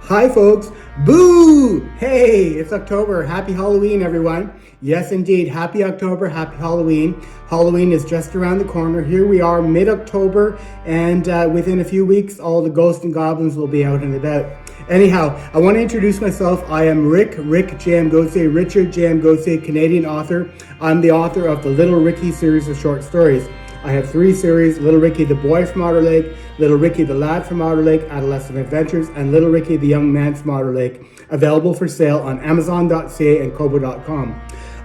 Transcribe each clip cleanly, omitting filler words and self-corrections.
Hi, folks. Boo! Hey, it's October. Happy Halloween, everyone. Yes, indeed. Happy October. Happy Halloween. Halloween is just around the corner. Here we are, mid-October, and within a few weeks, all the ghosts and goblins will be out and about. Anyhow, I want to introduce myself. I am Rick J.M. Gauthier, Richard J.M. Gauthier, Canadian author. I'm the author of the Little Ricky series of short stories. I have 3 series: Little Ricky the Boy from Otter Lake, Little Ricky the Lad from Otter Lake, Adolescent Adventures, and Little Ricky the Young Man from Otter Lake, available for sale on Amazon.ca and Kobo.com.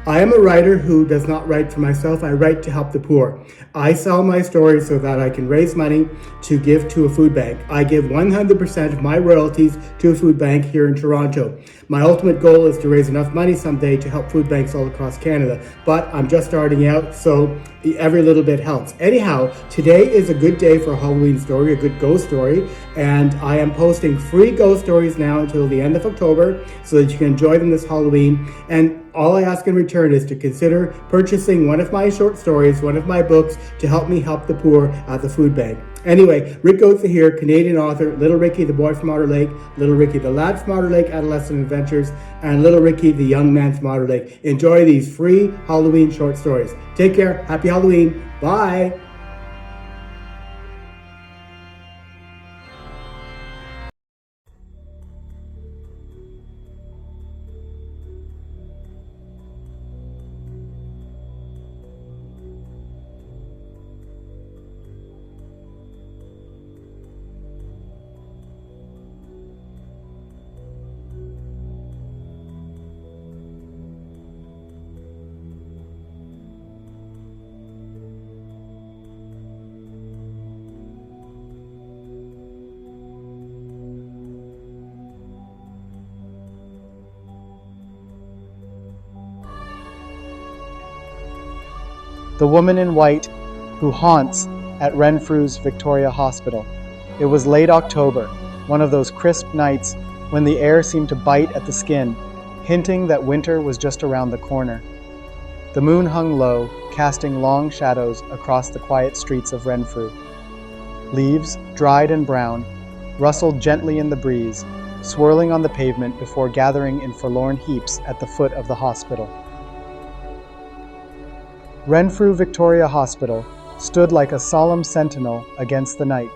I am a writer who does not write for myself. I write to help the poor. I sell my stories so that I can raise money to give to a food bank. I give 100% of my royalties to a food bank here in Toronto. My ultimate goal is to raise enough money someday to help food banks all across Canada, but I'm just starting out, so every little bit helps. Anyhow, today is a good day for a Halloween story, a good ghost story, and I am posting free ghost stories now until the end of October so that you can enjoy them this Halloween. And all I ask in return is to consider purchasing one of my short stories, one of my books, to help me help the poor at the food bank. Anyway, Rick Gauthier here, Canadian author, Little Ricky the Boy from Otter Lake, Little Ricky the Lad from Otter Lake, Adolescent Adventures, and Little Ricky the Young Man from Otter Lake. Enjoy these free Halloween short stories. Take care. Happy Halloween. Bye. The woman in white who haunts at Renfrew's Victoria Hospital. It was late October, one of those crisp nights when the air seemed to bite at the skin, hinting that winter was just around the corner. The moon hung low, casting long shadows across the quiet streets of Renfrew. Leaves, dried and brown, rustled gently in the breeze, swirling on the pavement before gathering in forlorn heaps at the foot of the hospital. Renfrew Victoria Hospital stood like a solemn sentinel against the night,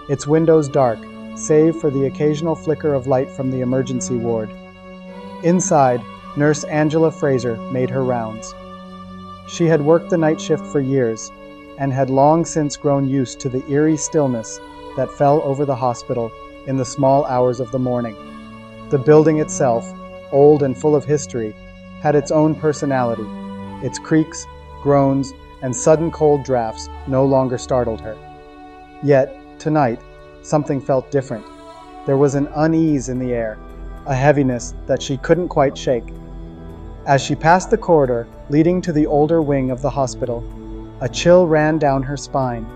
its windows dark, save for the occasional flicker of light from the emergency ward. Inside, Nurse Angela Fraser made her rounds. She had worked the night shift for years, and had long since grown used to the eerie stillness that fell over the hospital in the small hours of the morning. The building itself, old and full of history, had its own personality. Its creaks, groans, and sudden cold drafts no longer startled her. Yet, tonight, something felt different. There was an unease in the air, a heaviness that she couldn't quite shake. As she passed the corridor leading to the older wing of the hospital, a chill ran down her spine.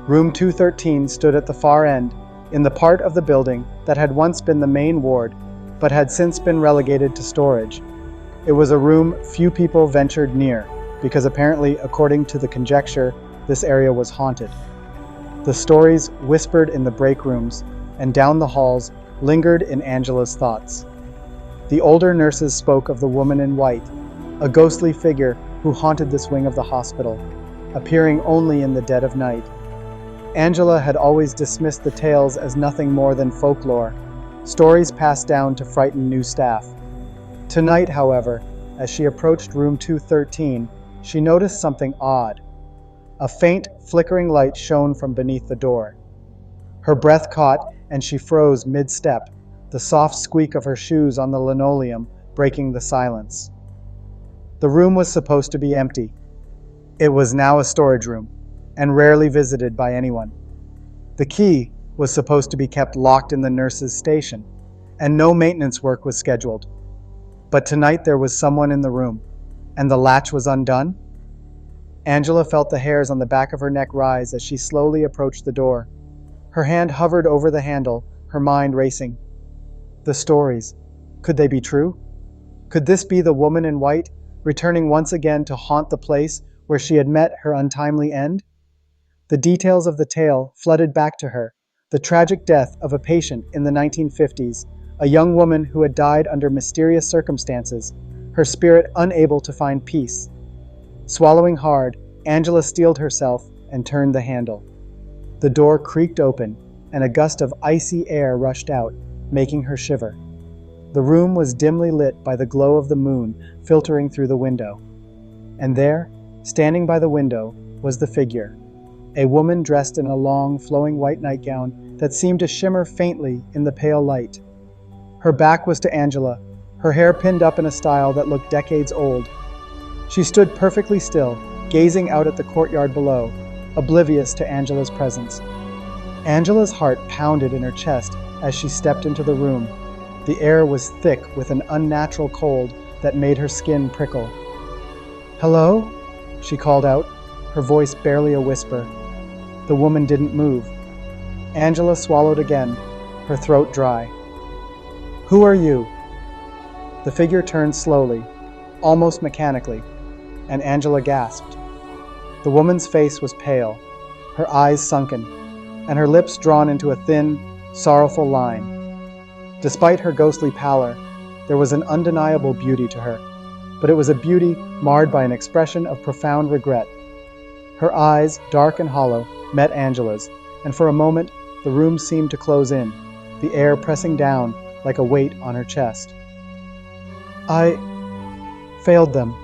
Room 213 stood at the far end, in the part of the building that had once been the main ward, but had since been relegated to storage. It was a room few people ventured near, because apparently, according to the conjecture, this area was haunted. The stories whispered in the break rooms and down the halls lingered in Angela's thoughts. The older nurses spoke of the woman in white, a ghostly figure who haunted this wing of the hospital, appearing only in the dead of night. Angela had always dismissed the tales as nothing more than folklore, stories passed down to frighten new staff. Tonight, however, as she approached room 213, she noticed something odd. A faint, flickering light shone from beneath the door. Her breath caught, and she froze mid-step, the soft squeak of her shoes on the linoleum breaking the silence. The room was supposed to be empty. It was now a storage room, and rarely visited by anyone. The key was supposed to be kept locked in the nurse's station, and no maintenance work was scheduled. But tonight there was someone in the room, and the latch was undone? Angela felt the hairs on the back of her neck rise as she slowly approached the door. Her hand hovered over the handle, her mind racing. The stories. Could they be true? Could this be the woman in white, returning once again to haunt the place where she had met her untimely end? The details of the tale flooded back to her, the tragic death of a patient in the 1950s, a young woman who had died under mysterious circumstances, her spirit unable to find peace. Swallowing hard, Angela steeled herself and turned the handle. The door creaked open, and a gust of icy air rushed out, making her shiver. The room was dimly lit by the glow of the moon filtering through the window. And there, standing by the window, was the figure, a woman dressed in a long, flowing white nightgown that seemed to shimmer faintly in the pale light. Her back was to Angela, her hair pinned up in a style that looked decades old. She stood perfectly still, gazing out at the courtyard below, oblivious to Angela's presence. Angela's heart pounded in her chest as she stepped into the room. The air was thick with an unnatural cold that made her skin prickle. "Hello?" she called out, her voice barely a whisper. The woman didn't move. Angela swallowed again, her throat dry. "Who are you?" The figure turned slowly, almost mechanically, and Angela gasped. The woman's face was pale, her eyes sunken, and her lips drawn into a thin, sorrowful line. Despite her ghostly pallor, there was an undeniable beauty to her, but it was a beauty marred by an expression of profound regret. Her eyes, dark and hollow, met Angela's, and for a moment the room seemed to close in, the air pressing down like a weight on her chest. "I failed them,"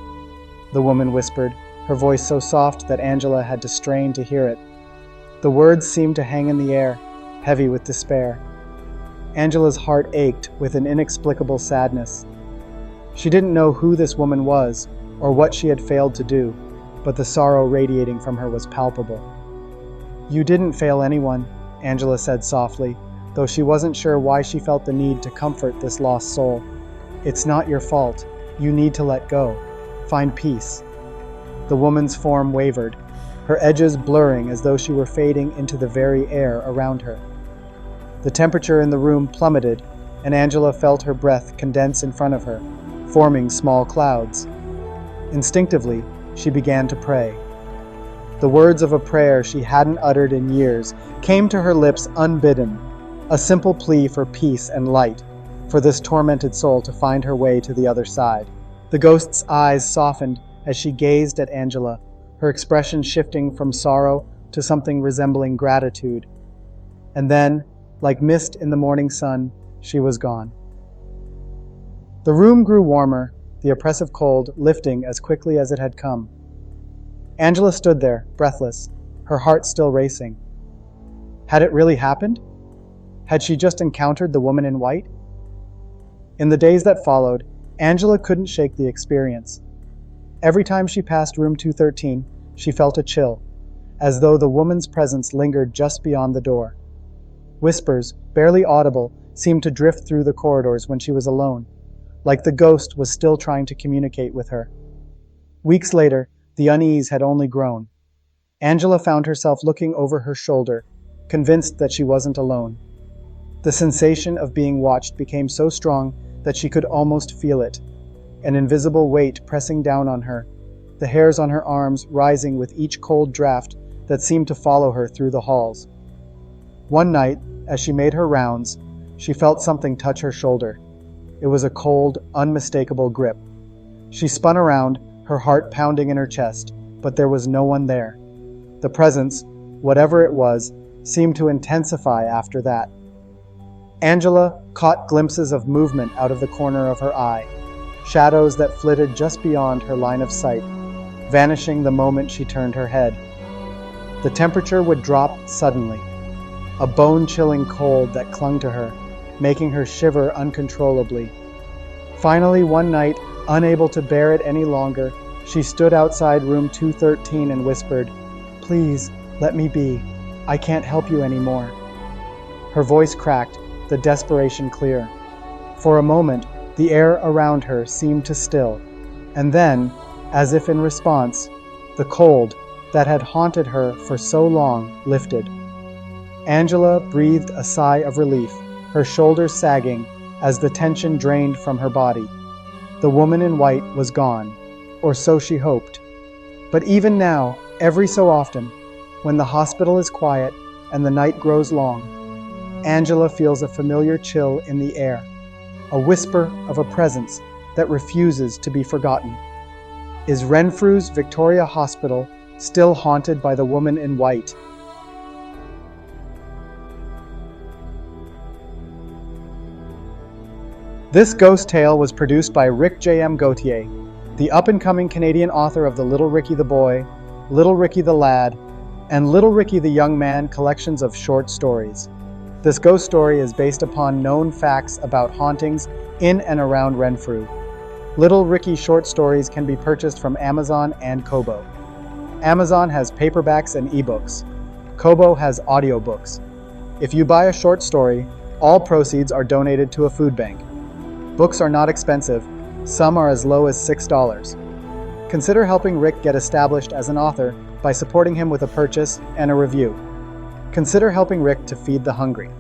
the woman whispered, her voice so soft that Angela had to strain to hear it. The words seemed to hang in the air, heavy with despair. Angela's heart ached with an inexplicable sadness. She didn't know who this woman was or what she had failed to do, but the sorrow radiating from her was palpable. "You didn't fail anyone," Angela said softly, though she wasn't sure why she felt the need to comfort this lost soul. "It's not your fault. You need to let go. Find peace." The woman's form wavered, her edges blurring as though she were fading into the very air around her. The temperature in the room plummeted, and Angela felt her breath condense in front of her, forming small clouds. Instinctively, she began to pray. The words of a prayer she hadn't uttered in years came to her lips unbidden, a simple plea for peace and light, for this tormented soul to find her way to the other side. The ghost's eyes softened as she gazed at Angela, her expression shifting from sorrow to something resembling gratitude. And then, like mist in the morning sun, she was gone. The room grew warmer, the oppressive cold lifting as quickly as it had come. Angela stood there, breathless, her heart still racing. Had it really happened? Had she just encountered the woman in white? In the days that followed, Angela couldn't shake the experience. Every time she passed room 213, she felt a chill, as though the woman's presence lingered just beyond the door. Whispers, barely audible, seemed to drift through the corridors when she was alone, like the ghost was still trying to communicate with her. Weeks later, the unease had only grown. Angela found herself looking over her shoulder, convinced that she wasn't alone. The sensation of being watched became so strong that she could almost feel it, an invisible weight pressing down on her, the hairs on her arms rising with each cold draft that seemed to follow her through the halls. One night, as she made her rounds, she felt something touch her shoulder. It was a cold, unmistakable grip. She spun around, her heart pounding in her chest, but there was no one there. The presence, whatever it was, seemed to intensify after that. Angela caught glimpses of movement out of the corner of her eye, shadows that flitted just beyond her line of sight, vanishing the moment she turned her head. The temperature would drop suddenly, a bone-chilling cold that clung to her, making her shiver uncontrollably. Finally, one night, unable to bear it any longer, she stood outside room 213 and whispered, "Please, let me be. I can't help you anymore." Her voice cracked, the desperation clear. For a moment, the air around her seemed to still, and then, as if in response, the cold that had haunted her for so long lifted. Angela breathed a sigh of relief, her shoulders sagging as the tension drained from her body. The woman in white was gone, or so she hoped. But even now, every so often, when the hospital is quiet and the night grows long, Angela feels a familiar chill in the air, a whisper of a presence that refuses to be forgotten. Is Renfrew's Victoria Hospital still haunted by the woman in white? This ghost tale was produced by Rick J.M. Gauthier, the up-and-coming Canadian author of the Little Ricky the Boy, Little Ricky the Lad, and Little Ricky the Young Man collections of short stories. This ghost story is based upon known facts about hauntings in and around Renfrew. Little Ricky short stories can be purchased from Amazon and Kobo. Amazon has paperbacks and ebooks. Kobo has audiobooks. If you buy a short story, all proceeds are donated to a food bank. Books are not expensive. Some are as low as $6. Consider helping Rick get established as an author by supporting him with a purchase and a review. Consider helping Rick to feed the hungry.